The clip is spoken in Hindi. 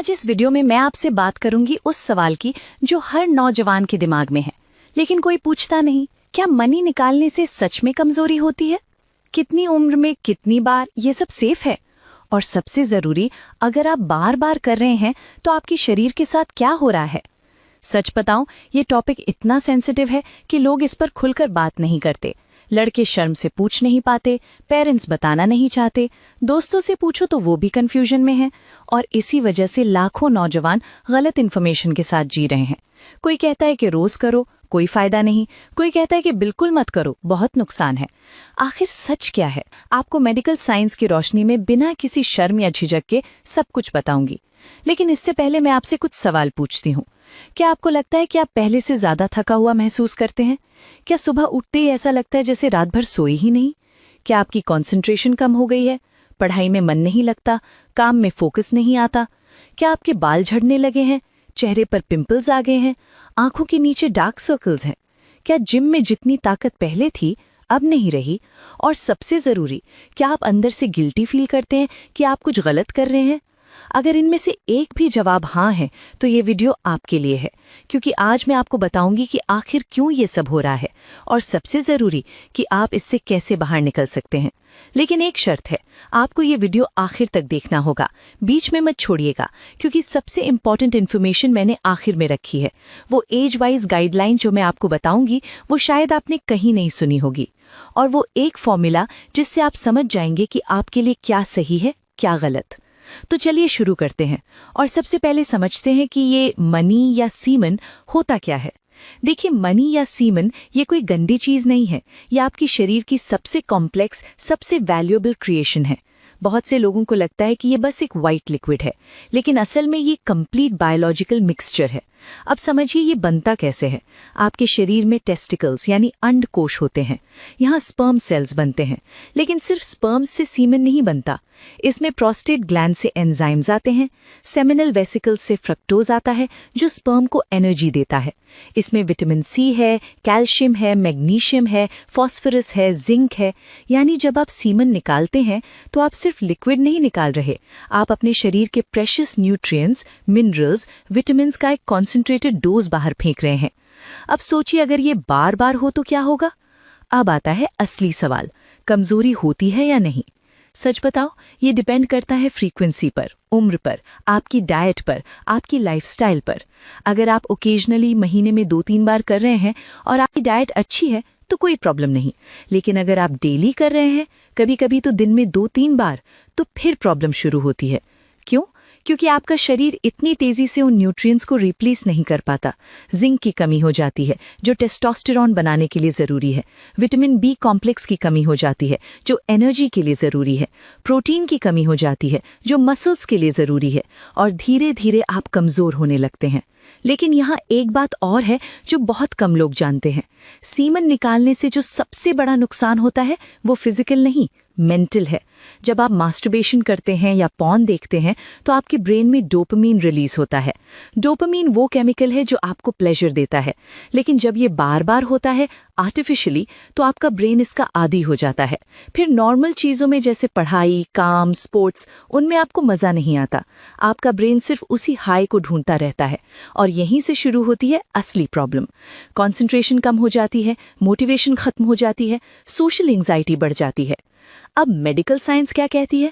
आज इस वीडियो में मैं आपसे बात करूंगी उस सवाल की जो हर नौजवान के दिमाग में है, लेकिन कोई पूछता नहीं। क्या मनी निकालने से सच में कमजोरी होती है? कितनी उम्र में कितनी बार ये सब सेफ है? और सबसे जरूरी, अगर आप बार बार कर रहे हैं तो आपके शरीर के साथ क्या हो रहा है? सच बताऊं, ये टॉपिक इतना सेंसिटिव है कि लोग इस पर खुलकर बात नहीं करते। लड़के शर्म से पूछ नहीं पाते, पेरेंट्स बताना नहीं चाहते, दोस्तों से पूछो तो वो भी कंफ्यूजन में हैं, और इसी वजह से लाखों नौजवान गलत इन्फॉर्मेशन के साथ जी रहे हैं। कोई कहता है कि रोज करो, कोई फायदा नहीं, कोई कहता है कि बिल्कुल मत करो, बहुत नुकसान है। आखिर सच क्या है? आपको मेडिकल साइंस की रोशनी में बिना किसी शर्म या झिझक के सब कुछ बताऊंगी। लेकिन इससे पहले मैं आपसे कुछ सवाल पूछती हूँ। क्या आपको लगता है कि आप पहले से ज्यादा थका हुआ महसूस करते हैं? क्या सुबह उठते ही ऐसा लगता है जैसे रात भर सोए ही नहीं? क्या आपकी कंसंट्रेशन कम हो गई है? पढ़ाई में मन नहीं लगता? काम में फोकस नहीं आता? क्या आपके बाल झड़ने लगे हैं? चेहरे पर पिंपल्स आ गए हैं? आंखों के नीचे डार्क सर्कल्स हैं? क्या जिम में जितनी ताकत पहले थी अब नहीं रही? और सबसे जरूरी, क्या आप अंदर से गिल्टी फील करते हैं कि आप कुछ गलत कर रहे हैं? अगर इनमें से एक भी जवाब हाँ है तो ये वीडियो आपके लिए है, क्योंकि आज मैं आपको बताऊंगी कि आखिर क्यों ये सब हो रहा है, और सबसे जरूरी कि आप इससे कैसे बाहर निकल सकते हैं। लेकिन एक शर्त है, आपको ये वीडियो आखिर तक देखना होगा, बीच में मत छोड़िएगा, क्योंकि सबसे इंपॉर्टेंट इन्फॉर्मेशन मैंने आखिर में रखी है। वो एज वाइज गाइडलाइन जो मैं आपको बताऊंगी वो शायद आपने कहीं नहीं सुनी होगी, और वो एक फॉर्मूला जिससे आप समझ जाएंगे कि आपके लिए क्या सही है, क्या गलत। तो चलिए शुरू करते हैं, और सबसे पहले समझते हैं कि ये मनी या सीमन होता क्या है। देखिए, मनी या सीमन ये कोई गंदी चीज नहीं है, ये आपकी शरीर की सबसे कॉम्प्लेक्स, सबसे वैल्यूएबल क्रिएशन है। बहुत से लोगों को लगता है कि ये बस एक वाइट लिक्विड है, लेकिन असल में ये कंप्लीट बायोलॉजिकल मिक्सचर है। अब समझिए ये बनता कैसे है। आपके शरीर में टेस्टिकल्स यानी अंडकोश होते हैं, यहाँ स्पर्म सेल्स बनते हैं, लेकिन सिर्फ स्पर्म से सीमन नहीं बनता। इसमें प्रोस्टेट ग्लैंड से एंजाइम्स आते हैं, सेमिनल वेसिकल्स से फ्रक्टोज आता है जो स्पर्म को एनर्जी देता है। इसमें विटामिन सी है, कैल्शियम है, मैग्नीशियम है, फॉस्फोरस है, जिंक है। यानी जब आप सीमन निकालते हैं तो आप सिर्फ लिक्विड नहीं निकाल रहे, आप अपने शरीर के प्रेशियस न्यूट्रिएंट्स, मिनरल्स, विटामिन्स का एक कॉन्सेंट्रेटेड डोज बाहर फेंक रहे हैं। अब सोचिए, अगर ये बार बार हो तो क्या होगा? अब आता है असली सवाल, कमजोरी होती है या नहीं? सच बताओ, ये डिपेंड करता है फ्रीक्वेंसी पर, उम्र पर, आपकी डाइट पर, आपकी लाइफस्टाइल पर। अगर आप ओकेजनली महीने में 2-3 बार कर रहे हैं और आपकी डाइट अच्छी है तो कोई प्रॉब्लम नहीं, लेकिन अगर आप डेली कर रहे हैं, कभी कभी तो दिन में 2-3 बार, तो फिर प्रॉब्लम शुरू होती है। क्यों? क्योंकि आपका शरीर इतनी तेजी से उन न्यूट्रिएंट्स को रिप्लेस नहीं कर पाता। जिंक की कमी हो जाती है जो टेस्टोस्टेरॉन बनाने के लिए जरूरी है, विटामिन बी कॉम्प्लेक्स की कमी हो जाती है जो एनर्जी के लिए जरूरी है, प्रोटीन की कमी हो जाती है जो मसल्स के लिए जरूरी है, और धीरे धीरे आप कमजोर होने लगते हैं। लेकिन यहाँ एक बात और है जो बहुत कम लोग जानते हैं। सीमन निकालने से जो सबसे बड़ा नुकसान होता है वो फिजिकल नहीं, मेंटल है। जब आप मास्टरबेशन करते हैं या पॉर्न देखते हैं तो आपके ब्रेन में डोपामीन रिलीज होता है। डोपामीन वो केमिकल है जो आपको प्लेजर देता है, लेकिन जब ये बार बार होता है आर्टिफिशियली तो आपका ब्रेन इसका आदी हो जाता है। फिर नॉर्मल चीज़ों में जैसे पढ़ाई, काम, स्पोर्ट्स, उनमें आपको मज़ा नहीं आता। आपका ब्रेन सिर्फ उसी हाई को ढूंढता रहता है, और यहीं से शुरू होती है असली प्रॉब्लम। कॉन्सेंट्रेशन कम हो जाती है, मोटिवेशन खत्म हो जाती है, सोशल एंजाइटी बढ़ जाती है। अब मेडिकल साइंस क्या कहती है?